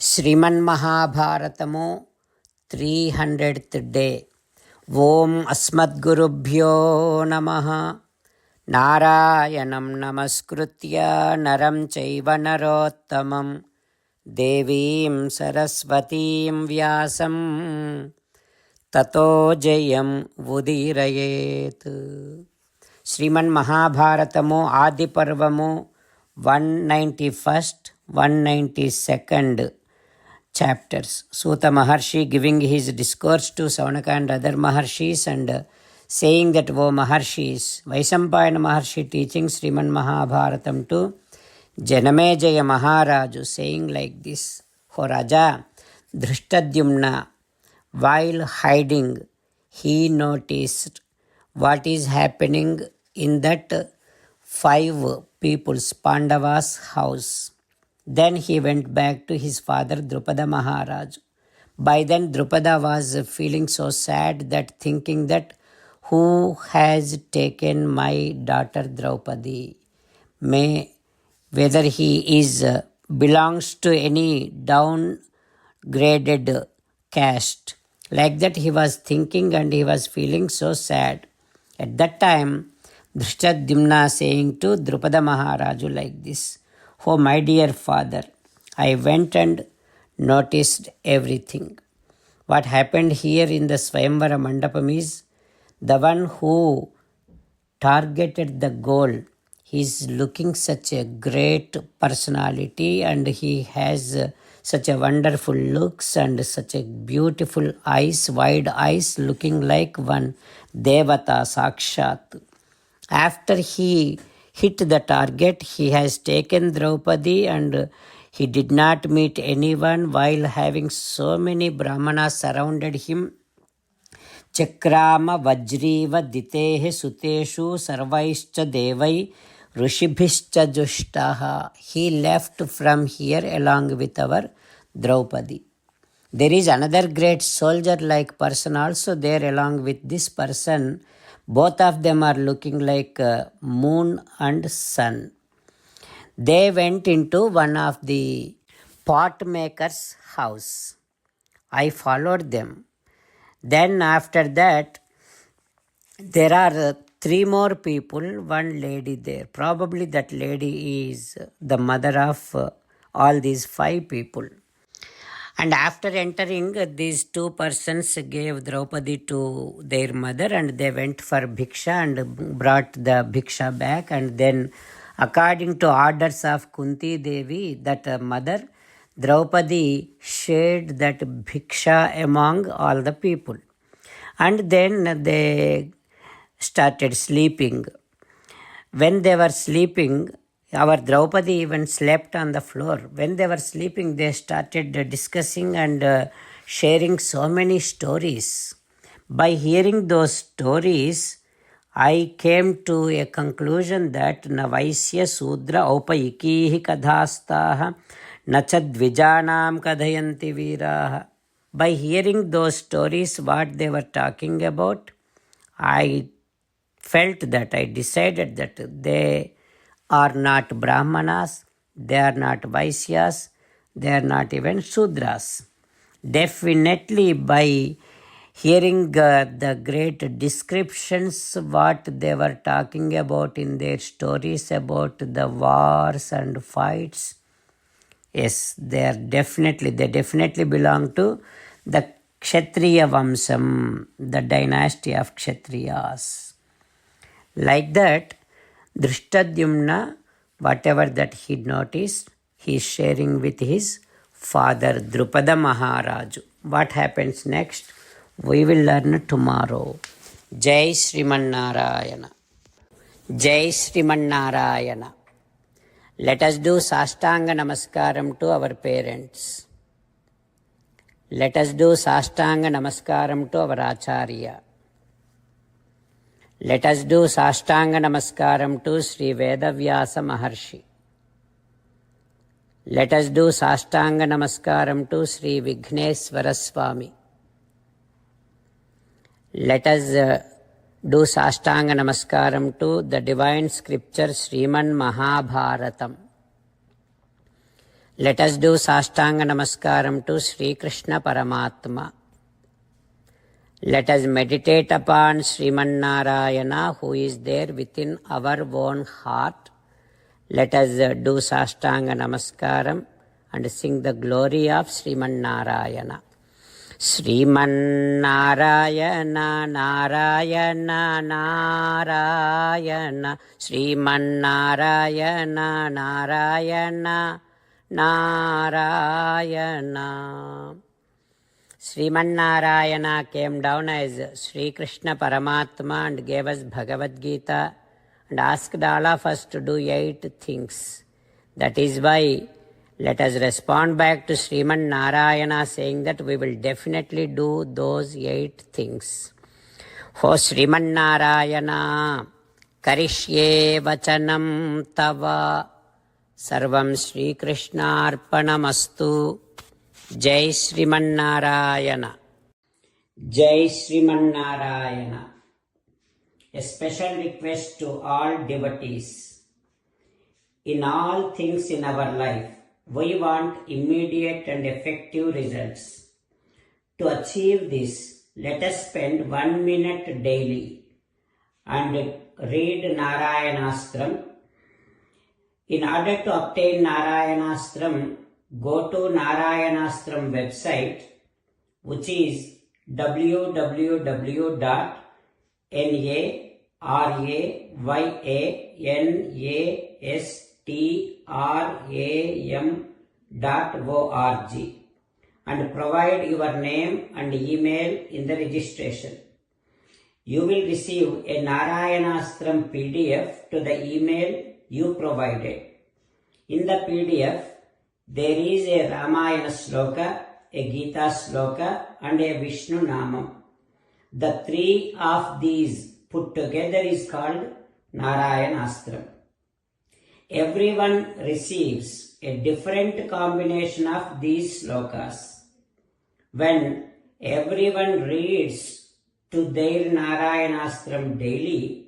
శ్రీమన్మహాభారతము 300th day. ఓం అస్మద్గురుభ్యో నమః. నారాయణం నమస్కృత్య నరం చైవ నరోత్తమం దేవీం సరస్వతీం వ్యాసం తతో జయం ఉదీరయేత్. శ్రీమన్మహాభారతము ఆది Parvamu 191st 192nd chapters. Suta Maharshi giving his discourse to Saunaka and other Maharshis and saying that, O Maharshis, Vaisampayana Maharshi teaching Sriman Mahabharatam to Janamejaya Maharaju, saying like this: O Raja, Dhrishtadyumna, while hiding, he noticed what is happening in that 5 people's Pandavas' house. Then he went back to his father Drupada Maharaj. By then Drupada was feeling so sad that thinking that who has taken my daughter Draupadi? Whether he belongs to any downgraded caste. Like that he was thinking and he was feeling so sad. At that time Dhrishtadyumna saying to Drupada Maharaju like this: Oh my dear father, I went and noticed everything. What happened here in the Swayamvara Mandapam is the one who targeted the goal. He is looking such a great personality and he has such a wonderful looks and such a beautiful eyes, wide eyes, looking like one Devata Sakshat. After he hit the target, he has taken Draupadi and he did not meet anyone while having so many Brahmanas surrounded him. Chakrama Vajriva Ditehe Suteshu Sarvaischa Devai Rushibhischa Jushtaha. He left from here along with our Draupadi. There is another great soldier-like person also there along with this person. Both of them are looking like moon and sun. They went into one of the pot maker's house. I followed them. Then after that, there are 3 more people, one lady there. Probably that lady is the mother of all these 5 people. And after entering, these 2 persons gave Draupadi to their mother and they went for bhiksha and brought the bhiksha back. And then according to orders of Kunti Devi, that mother, Draupadi shared that bhiksha among all the people. And then they started sleeping. When they were sleeping, our Draupadi even slept on the floor. When they were sleeping, they started discussing and sharing so many stories. By hearing those stories, I came to a conclusion that Navaisya Sudra Aupayikihi Kadhastaha Nachadvijanam Kadhayanti Viraha. By hearing those stories, what they were talking about, I felt that, I decided that they are not Brahmanas, they are not Vaisyas, they are not even Sudras. Definitely by hearing the great descriptions what they were talking about in their stories about the wars and fights, yes, they definitely belong to the Kshatriya Vamsam, the dynasty of Kshatriyas. Like that, Dhrishtadyumna, whatever that he noticed, he is sharing with his father Drupada Maharaju. What happens next? We will learn tomorrow. Jai Sriman Narayana. Jai Sriman Narayana. Let us do Sastanga Namaskaram to our parents. Let us do Sastanga Namaskaram to our Acharya. Let us do Sastanga Namaskaram to Sri Vedavyasa Maharshi. Let us do Sastanga Namaskaram to Sri Vighneshwara Swami. Let us do Sastanga Namaskaram to the divine scripture Sriman Mahabharatam. Let us do Sastanga Namaskaram to Sri Krishna Paramatma. Let us meditate upon Sriman Narayana who is there within our own heart. Let us do Sastanga Namaskaram and sing the glory of Sriman Narayana. Sriman Narayana Narayana Narayana Sriman Narayana Narayana Narayana. Sriman Narayana came down as Sri Krishna Paramatma and gave us Bhagavad Gita and asked all of us to do 8 things. That is why let us respond back to Sriman Narayana saying that we will definitely do those 8 things. O Sriman Narayana, Karishye Vachanam Tava, Sarvam Sri Krishna Arpanamastu. Jai Sriman Narayana. Jai Sriman Narayana. A special request to all devotees. In all things in our life, we want immediate and effective results. To achieve this, let us spend 1 minute daily and read Narayanastram. In order to obtain Narayanastram, go to Narayanastram website, which is www.narayanastram.org and provide your name and email in the registration. You will receive a Narayanastram PDF to the email you provided. In the PDF, there is a Ramayana Sloka, a Gita Sloka and a Vishnu Namam. The 3 of these put together is called Narayanastram. Everyone receives a different combination of these slokas. When everyone reads to their Narayanastram daily,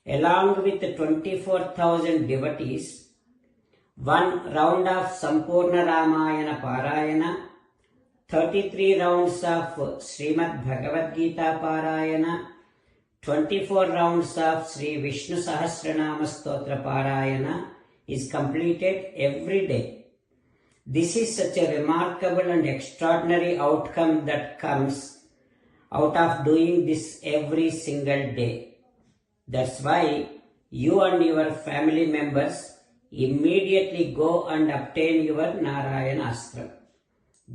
along with 24,000 devotees, 1 round of Sampurna Ramayana Parayana, 33 rounds of Srimad Bhagavad Gita Parayana, 24 rounds of Sri Vishnu Sahasranama Stotra Parayana is completed every day. This is such a remarkable and extraordinary outcome that comes out of doing this every single day. That's why you and your family members immediately go and obtain your Narayanastram.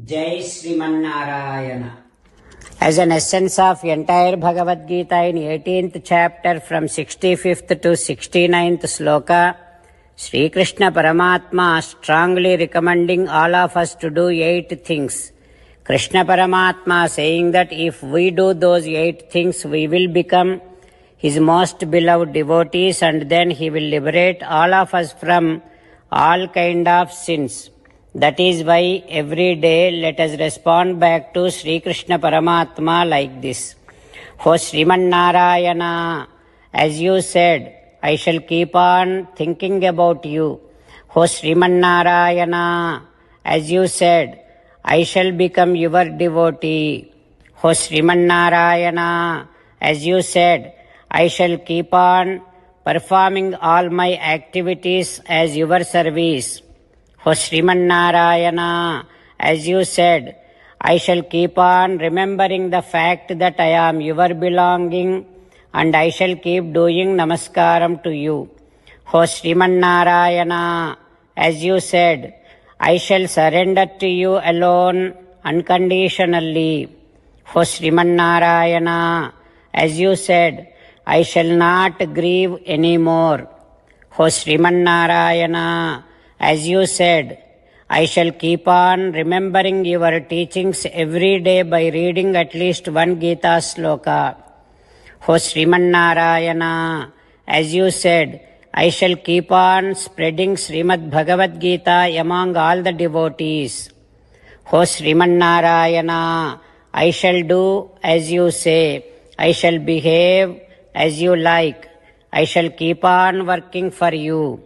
Jai Sriman Narayana. As an essence of entire Bhagavad Gita in 18th chapter from 65th to 69th sloka, Sri Krishna Paramatma strongly recommending all of us to do 8 things. Krishna Paramatma saying that if we do those 8 things, we will become His most beloved devotees and then He will liberate all of us from all kind of sins. That is why every day let us respond back to Sri Krishna Paramatma like this. O Sriman Narayana, as you said, I shall keep on thinking about you. O Sriman Narayana, as you said, I shall become your devotee. O Sriman Narayana, as you said, I shall keep on performing all my activities as your service. O Sriman Narayana, as you said, I shall keep on remembering the fact that I am your belonging and I shall keep doing namaskaram to you. O Sriman Narayana, as you said, I shall surrender to you alone unconditionally. O Sriman Narayana, as you said, I shall not grieve anymore. O Sriman Narayana, as you said, I shall keep on remembering your teachings every day by reading at least 1 Gita sloka. O Sriman Narayana, as you said, I shall keep on spreading Srimad Bhagavad Gita among all the devotees. O Sriman Narayana, I shall do as you say. I shall behave as you like. I shall keep on working for you.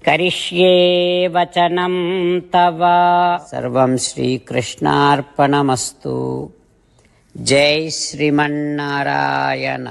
करिष्ये वचनं तव। सर्वं श्रीकृष्णार्पणमस्तु। जय श्रीमन्नारायण।